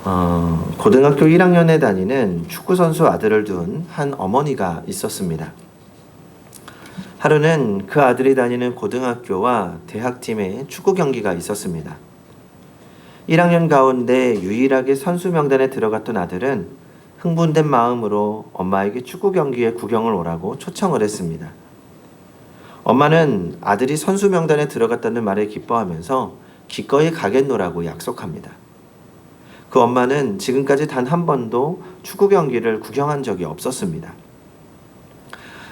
고등학교 1학년에 다니는 축구선수 아들을 둔 한 어머니가 있었습니다. 하루는 그 아들이 다니는 고등학교와 대학팀의 축구 경기가 있었습니다. 1학년 가운데 유일하게 선수 명단에 들어갔던 아들은 흥분된 마음으로 엄마에게 축구 경기에 구경을 오라고 초청을 했습니다. 엄마는 아들이 선수 명단에 들어갔다는 말에 기뻐하면서 기꺼이 가겠노라고 약속합니다. 그 엄마는 지금까지 단 한 번도 축구 경기를 구경한 적이 없었습니다.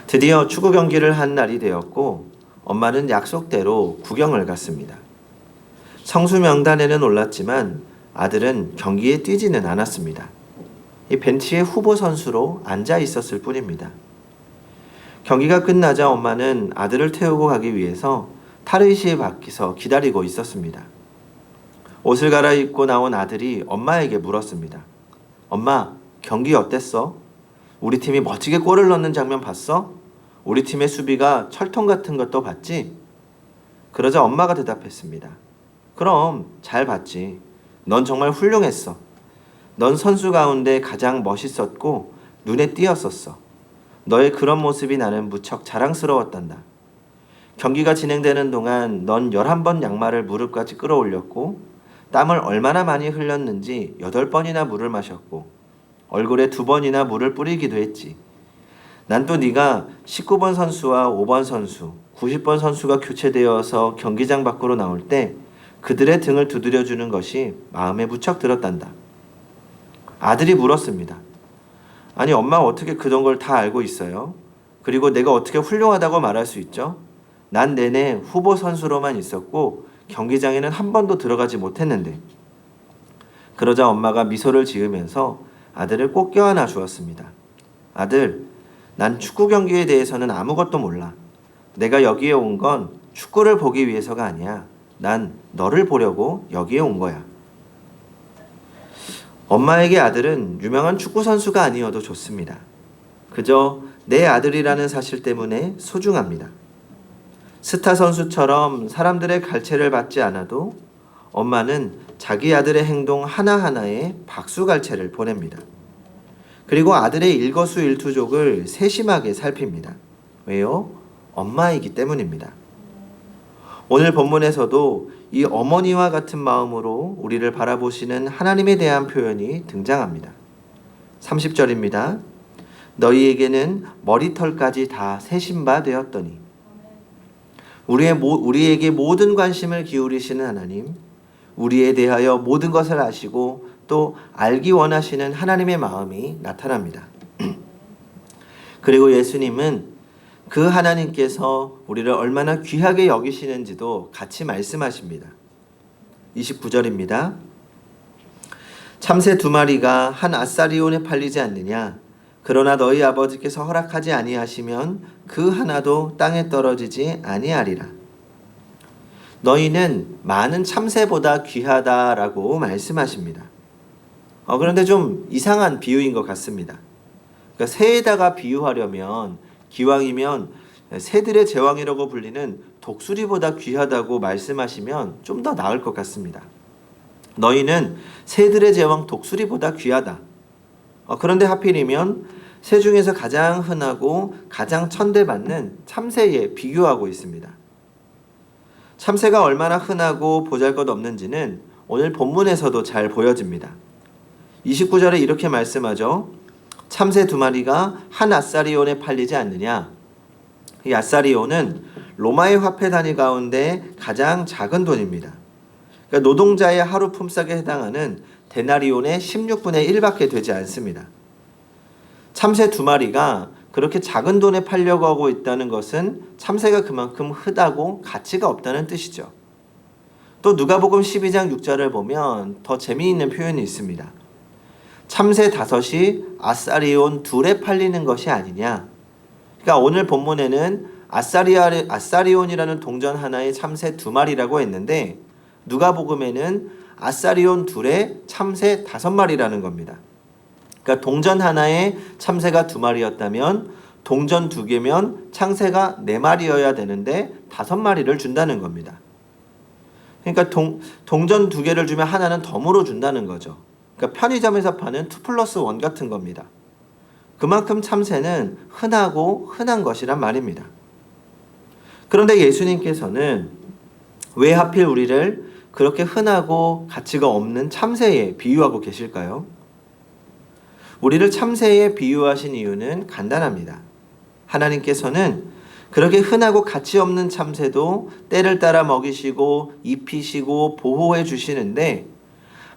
드디어 축구 경기를 한 날이 되었고 엄마는 약속대로 구경을 갔습니다. 선수 명단에는 올랐지만 아들은 경기에 뛰지는 않았습니다. 이 벤치에 후보 선수로 앉아 있었을 뿐입니다. 경기가 끝나자 엄마는 아들을 태우고 가기 위해서 탈의실 밖에서 기다리고 있었습니다. 옷을 갈아입고 나온 아들이 엄마에게 물었습니다. 엄마, 경기 어땠어? 우리 팀이 멋지게 골을 넣는 장면 봤어? 우리 팀의 수비가 철통 같은 것도 봤지? 그러자 엄마가 대답했습니다. 그럼 잘 봤지. 넌 정말 훌륭했어. 넌 선수 가운데 가장 멋있었고 눈에 띄었었어. 너의 그런 모습이 나는 무척 자랑스러웠단다. 경기가 진행되는 동안 넌 11번 양말을 무릎까지 끌어올렸고 땀을 얼마나 많이 흘렸는지 8번이나 물을 마셨고 얼굴에 2번이나 물을 뿌리기도 했지. 난 또 네가 19번 선수와 5번 선수, 90번 선수가 교체되어서 경기장 밖으로 나올 때 그들의 등을 두드려주는 것이 마음에 무척 들었단다. 아들이 물었습니다. 아니 엄마 어떻게 그런 걸 다 알고 있어요? 그리고 내가 어떻게 훌륭하다고 말할 수 있죠? 난 내내 후보 선수로만 있었고 경기장에는 한 번도 들어가지 못했는데. 그러자 엄마가 미소를 지으면서 아들을 꼭 껴안아 주었습니다. 아들, 난 축구 경기에 대해서는 아무것도 몰라. 내가 여기에 온 건 축구를 보기 위해서가 아니야. 난 너를 보려고 여기에 온 거야. 엄마에게 아들은 유명한 축구 선수가 아니어도 좋습니다. 그저 내 아들이라는 사실 때문에 소중합니다. 스타 선수처럼 사람들의 갈채를 받지 않아도 엄마는 자기 아들의 행동 하나하나에 박수 갈채를 보냅니다. 그리고 아들의 일거수일투족을 세심하게 살핍니다. 왜요? 엄마이기 때문입니다. 오늘 본문에서도 이 어머니와 같은 마음으로 우리를 바라보시는 하나님에 대한 표현이 등장합니다. 30절입니다. 너희에게는 머리털까지 다 세신 바 되었더니. 우리에게 모든 관심을 기울이시는 하나님, 우리에 대하여 모든 것을 아시고 또 알기 원하시는 하나님의 마음이 나타납니다. 그리고 예수님은 그 하나님께서 우리를 얼마나 귀하게 여기시는지도 같이 말씀하십니다. 29절입니다. 참새 2마리가 한 아사리온에 팔리지 않느냐? 그러나 너희 아버지께서 허락하지 아니하시면 그 하나도 땅에 떨어지지 아니하리라. 너희는 많은 참새보다 귀하다라고 말씀하십니다. 그런데 좀 이상한 비유인 것 같습니다. 그러니까 새에다가 비유하려면 기왕이면 새들의 제왕이라고 불리는 독수리보다 귀하다고 말씀하시면 좀 더 나을 것 같습니다. 너희는 새들의 제왕 독수리보다 귀하다. 그런데 하필이면 새 중에서 가장 흔하고 가장 천대받는 참새에 비교하고 있습니다. 참새가 얼마나 흔하고 보잘것없는지는 오늘 본문에서도 잘 보여집니다. 29절에 이렇게 말씀하죠. 참새 2마리가 한 아사리온에 팔리지 않느냐. 이 아사리온은 로마의 화폐 단위 가운데 가장 작은 돈입니다. 그러니까 노동자의 하루 품삯에 해당하는 데나리온의 16분의 1밖에 되지 않습니다. 참새 2마리가 그렇게 작은 돈에 팔려고 하고 있다는 것은 참새가 그만큼 흔하고 가치가 없다는 뜻이죠. 또 누가복음 12장 6절을 보면 더 재미있는 표현이 있습니다. 참새 5이 아사리온 2에 팔리는 것이 아니냐. 그러니까 오늘 본문에는 아사리온이라는 동전 하나에 참새 2마리라고 했는데 누가복음에는 아사리온 2에 참새 5마리라는 겁니다. 그러니까 동전 하나에 참새가 2마리였다면 동전 2개면 참새가 4마리여야 되는데 5마리를 준다는 겁니다. 그러니까 동전 2개를 주면 하나는 덤으로 준다는 거죠. 그러니까 편의점에서 파는 2+1 같은 겁니다. 그만큼 참새는 흔하고 흔한 것이란 말입니다. 그런데 예수님께서는 왜 하필 우리를 그렇게 흔하고 가치가 없는 참새에 비유하고 계실까요? 우리를 참새에 비유하신 이유는 간단합니다. 하나님께서는 그렇게 흔하고 가치 없는 참새도 때를 따라 먹이시고 입히시고 보호해 주시는데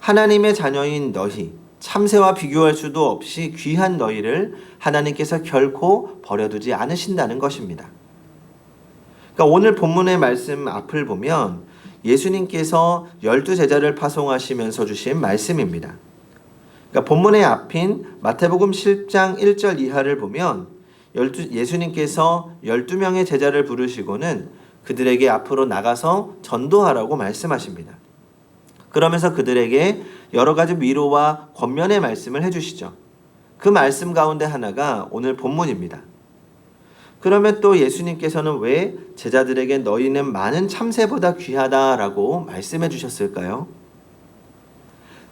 하나님의 자녀인 너희, 참새와 비교할 수도 없이 귀한 너희를 하나님께서 결코 버려두지 않으신다는 것입니다. 그러니까 오늘 본문의 말씀 앞을 보면 예수님께서 12제자를 파송하시면서 주신 말씀입니다. 그러니까 본문의 앞인 마태복음 10장 1절 이하를 보면 예수님께서 12명의 제자를 부르시고는 그들에게 앞으로 나가서 전도하라고 말씀하십니다. 그러면서 그들에게 여러 가지 위로와 권면의 말씀을 해주시죠. 그 말씀 가운데 하나가 오늘 본문입니다. 그러면 또 예수님께서는 왜 제자들에게 너희는 많은 참새보다 귀하다라고 말씀해 주셨을까요?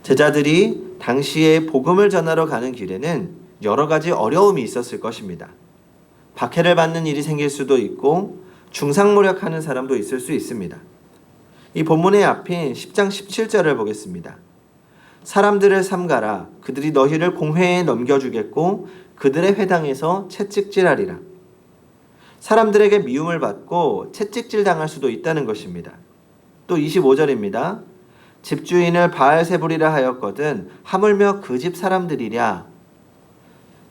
제자들이 당시에 복음을 전하러 가는 길에는 여러 가지 어려움이 있었을 것입니다. 박해를 받는 일이 생길 수도 있고 중상모략하는 사람도 있을 수 있습니다. 이 본문의 앞인 10장 17절을 보겠습니다. 사람들을 삼가라. 그들이 너희를 공회에 넘겨주겠고 그들의 회당에서 채찍질하리라. 사람들에게 미움을 받고 채찍질 당할 수도 있다는 것입니다. 또 25절입니다. 집주인을 바알세불이라 하였거든 하물며 그 집 사람들이랴.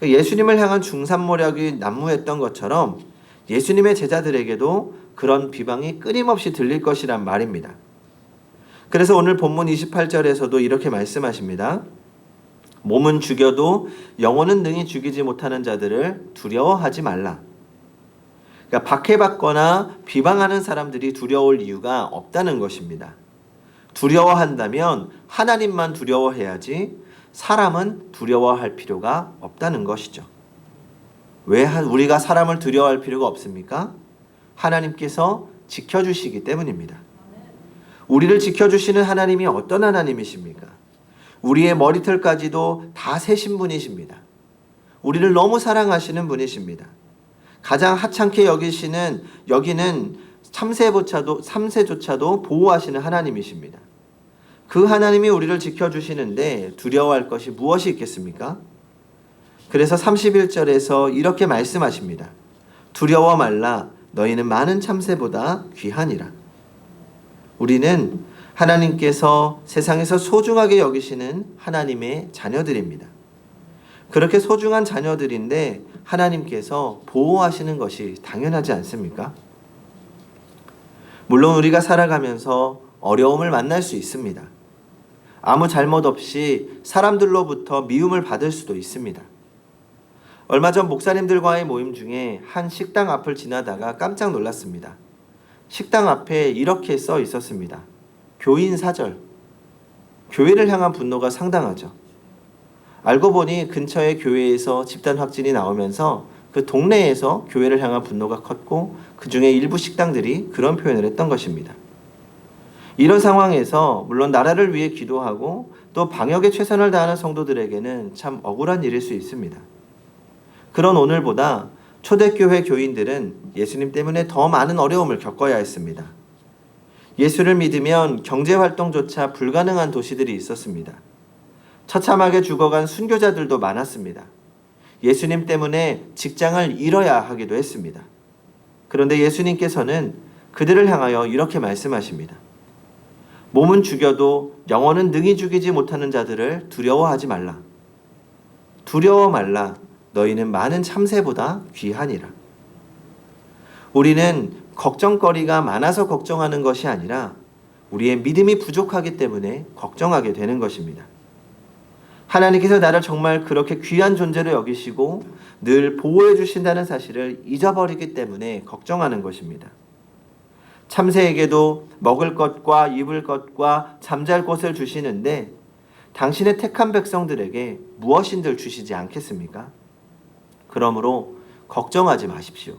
예수님을 향한 중산모략이 난무했던 것처럼 예수님의 제자들에게도 그런 비방이 끊임없이 들릴 것이란 말입니다. 그래서 오늘 본문 28절에서도 이렇게 말씀하십니다. 몸은 죽여도 영혼은 능히 죽이지 못하는 자들을 두려워하지 말라. 그러니까 박해받거나 비방하는 사람들이 두려울 이유가 없다는 것입니다. 두려워한다면 하나님만 두려워해야지 사람은 두려워할 필요가 없다는 것이죠. 왜 우리가 사람을 두려워할 필요가 없습니까? 하나님께서 지켜주시기 때문입니다. 우리를 지켜주시는 하나님이 어떤 하나님이십니까? 우리의 머리털까지도 다 세신 분이십니다. 우리를 너무 사랑하시는 분이십니다. 가장 하찮게 여기는 참새조차도 보호하시는 하나님이십니다. 그 하나님이 우리를 지켜주시는데 두려워할 것이 무엇이 있겠습니까? 그래서 31절에서 이렇게 말씀하십니다. 두려워 말라. 너희는 많은 참새보다 귀하니라. 우리는 하나님께서 세상에서 소중하게 여기시는 하나님의 자녀들입니다. 그렇게 소중한 자녀들인데 하나님께서 보호하시는 것이 당연하지 않습니까? 물론 우리가 살아가면서 어려움을 만날 수 있습니다. 아무 잘못 없이 사람들로부터 미움을 받을 수도 있습니다. 얼마 전 목사님들과의 모임 중에 한 식당 앞을 지나다가 깜짝 놀랐습니다. 식당 앞에 이렇게 써 있었습니다. 교인 사절. 교회를 향한 분노가 상당하죠. 알고 보니 근처의 교회에서 집단 확진이 나오면서 그 동네에서 교회를 향한 분노가 컸고 그 중에 일부 식당들이 그런 표현을 했던 것입니다. 이런 상황에서 물론 나라를 위해 기도하고 또 방역에 최선을 다하는 성도들에게는 참 억울한 일일 수 있습니다. 그런 오늘보다 초대교회 교인들은 예수님 때문에 더 많은 어려움을 겪어야 했습니다. 예수를 믿으면 경제활동조차 불가능한 도시들이 있었습니다. 처참하게 죽어간 순교자들도 많았습니다. 예수님 때문에 직장을 잃어야 하기도 했습니다. 그런데 예수님께서는 그들을 향하여 이렇게 말씀하십니다. 몸은 죽여도 영혼은 능히 죽이지 못하는 자들을 두려워하지 말라. 두려워 말라. 너희는 많은 참새보다 귀하니라. 우리는 걱정거리가 많아서 걱정하는 것이 아니라 우리의 믿음이 부족하기 때문에 걱정하게 되는 것입니다. 하나님께서 나를 정말 그렇게 귀한 존재로 여기시고 늘 보호해 주신다는 사실을 잊어버리기 때문에 걱정하는 것입니다. 참새에게도 먹을 것과 입을 것과 잠잘 곳을 주시는데 당신의 택한 백성들에게 무엇인들 주시지 않겠습니까? 그러므로 걱정하지 마십시오.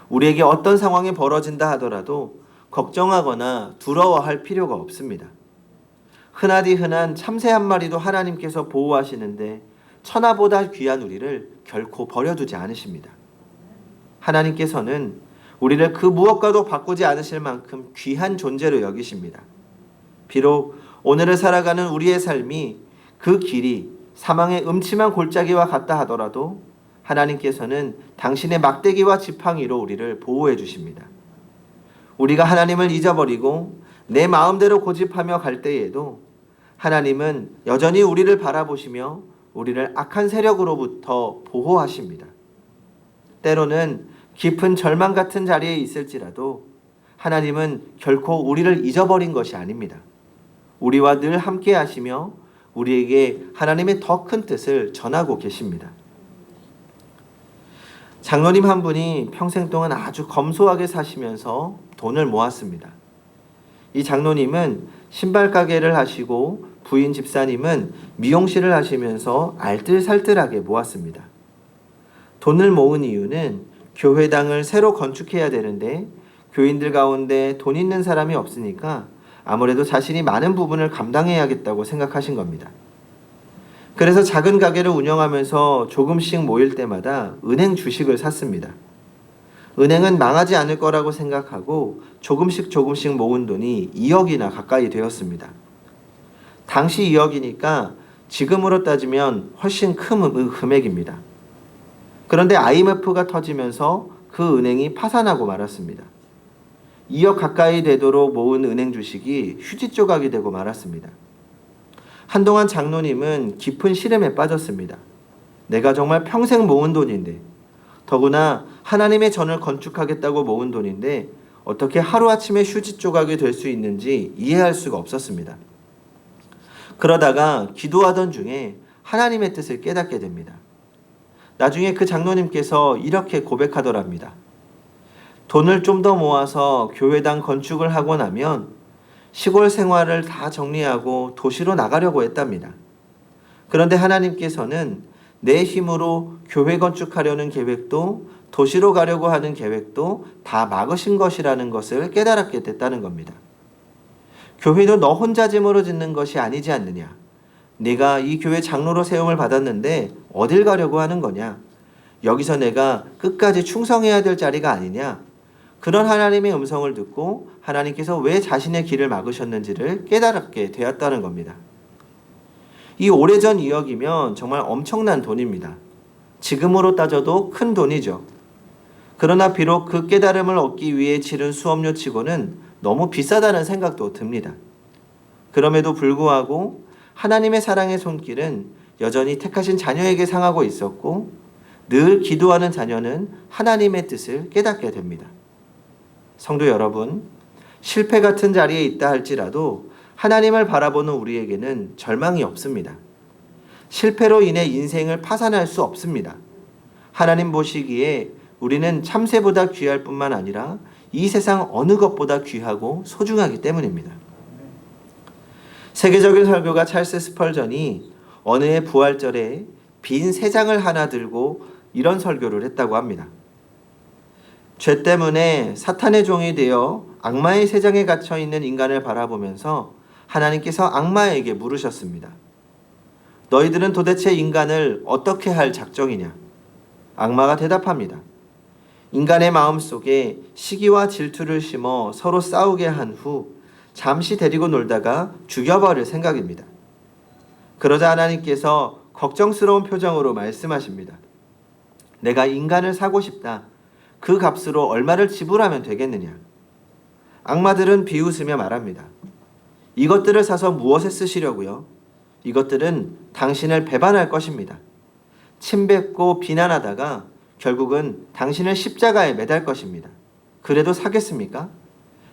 우리에게 어떤 상황이 벌어진다 하더라도 걱정하거나 두려워할 필요가 없습니다. 흔하디 흔한 참새 한 마리도 하나님께서 보호하시는데 천하보다 귀한 우리를 결코 버려두지 않으십니다. 하나님께서는 우리를 그 무엇과도 바꾸지 않으실 만큼 귀한 존재로 여기십니다. 비록 오늘을 살아가는 우리의 삶이 그 길이 사망의 음침한 골짜기와 같다 하더라도 하나님께서는 당신의 막대기와 지팡이로 우리를 보호해 주십니다. 우리가 하나님을 잊어버리고 내 마음대로 고집하며 갈 때에도 하나님은 여전히 우리를 바라보시며 우리를 악한 세력으로부터 보호하십니다. 때로는 깊은 절망 같은 자리에 있을지라도 하나님은 결코 우리를 잊어버린 것이 아닙니다. 우리와 늘 함께 하시며 우리에게 하나님의 더 큰 뜻을 전하고 계십니다. 장로님 한 분이 평생 동안 아주 검소하게 사시면서 돈을 모았습니다. 이 장로님은 신발 가게를 하시고 부인 집사님은 미용실을 하시면서 알뜰살뜰하게 모았습니다. 돈을 모은 이유는 교회당을 새로 건축해야 되는데 교인들 가운데 돈 있는 사람이 없으니까 아무래도 자신이 많은 부분을 감당해야겠다고 생각하신 겁니다. 그래서 작은 가게를 운영하면서 조금씩 모일 때마다 은행 주식을 샀습니다. 은행은 망하지 않을 거라고 생각하고 조금씩 모은 돈이 2억이나 가까이 되었습니다. 당시 2억이니까 지금으로 따지면 훨씬 큰 금액입니다. 그런데 IMF가 터지면서 그 은행이 파산하고 말았습니다. 2억 가까이 되도록 모은 은행 주식이 휴지 조각이 되고 말았습니다. 한동안 장로님은 깊은 시름에 빠졌습니다. 내가 정말 평생 모은 돈인데, 더구나 하나님의 전을 건축하겠다고 모은 돈인데 어떻게 하루아침에 휴지 조각이 될 수 있는지 이해할 수가 없었습니다. 그러다가 기도하던 중에 하나님의 뜻을 깨닫게 됩니다. 나중에 그 장로님께서 이렇게 고백하더랍니다. 돈을 좀 더 모아서 교회당 건축을 하고 나면 시골 생활을 다 정리하고 도시로 나가려고 했답니다. 그런데 하나님께서는 내 힘으로 교회 건축하려는 계획도 도시로 가려고 하는 계획도 다 막으신 것이라는 것을 깨달았게 됐다는 겁니다. 교회도 너 혼자 짐으로 짓는 것이 아니지 않느냐. 네가 이 교회 장로로 세움을 받았는데 어딜 가려고 하는 거냐. 여기서 내가 끝까지 충성해야 될 자리가 아니냐. 그런 하나님의 음성을 듣고 하나님께서 왜 자신의 길을 막으셨는지를 깨달게 되었다는 겁니다. 이 오래전 2억이면 정말 엄청난 돈입니다. 지금으로 따져도 큰 돈이죠. 그러나 비록 그 깨달음을 얻기 위해 치른 수업료 치고는 너무 비싸다는 생각도 듭니다. 그럼에도 불구하고 하나님의 사랑의 손길은 여전히 택하신 자녀에게 상하고 있었고 늘 기도하는 자녀는 하나님의 뜻을 깨닫게 됩니다. 성도 여러분, 실패 같은 자리에 있다 할지라도 하나님을 바라보는 우리에게는 절망이 없습니다. 실패로 인해 인생을 파산할 수 없습니다. 하나님 보시기에 우리는 참새보다 귀할 뿐만 아니라 이 세상 어느 것보다 귀하고 소중하기 때문입니다. 세계적인 설교가 찰스 스펄전이 어느 해 부활절에 빈 세 장을 하나 들고 이런 설교를 했다고 합니다. 죄 때문에 사탄의 종이 되어 악마의 세상에 갇혀 있는 인간을 바라보면서 하나님께서 악마에게 물으셨습니다. 너희들은 도대체 인간을 어떻게 할 작정이냐? 악마가 대답합니다. 인간의 마음속에 시기와 질투를 심어 서로 싸우게 한 후 잠시 데리고 놀다가 죽여버릴 생각입니다. 그러자 하나님께서 걱정스러운 표정으로 말씀하십니다. 내가 인간을 사고 싶다. 그 값으로 얼마를 지불하면 되겠느냐? 악마들은 비웃으며 말합니다. 이것들을 사서 무엇에 쓰시려고요? 이것들은 당신을 배반할 것입니다. 침뱉고 비난하다가 결국은 당신을 십자가에 매달 것입니다. 그래도 사겠습니까?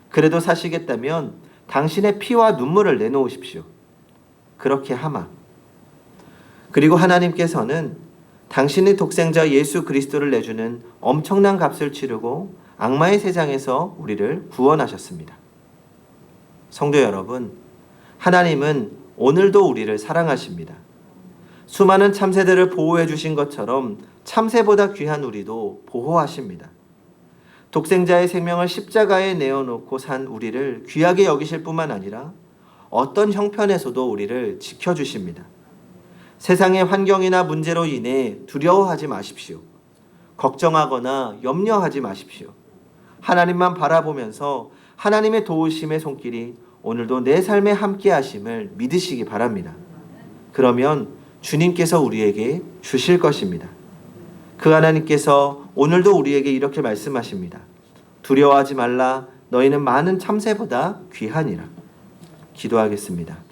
그래도 사시겠다면 당신의 피와 눈물을 내놓으십시오. 그렇게 하마. 그리고 하나님께서는 당신의 독생자 예수 그리스도를 내주는 엄청난 값을 치르고 악마의 세상에서 우리를 구원하셨습니다. 성도 여러분, 하나님은 오늘도 우리를 사랑하십니다. 수많은 참새들을 보호해 주신 것처럼 참새보다 귀한 우리도 보호하십니다. 독생자의 생명을 십자가에 내어놓고 산 우리를 귀하게 여기실 뿐만 아니라 어떤 형편에서도 우리를 지켜주십니다. 세상의 환경이나 문제로 인해 두려워하지 마십시오. 걱정하거나 염려하지 마십시오. 하나님만 바라보면서 하나님의 도우심의 손길이 오늘도 내 삶에 함께 하심을 믿으시기 바랍니다. 그러면 주님께서 우리에게 주실 것입니다. 그 하나님께서 오늘도 우리에게 이렇게 말씀하십니다. 두려워하지 말라. 너희는 많은 참새보다 귀하니라. 기도하겠습니다.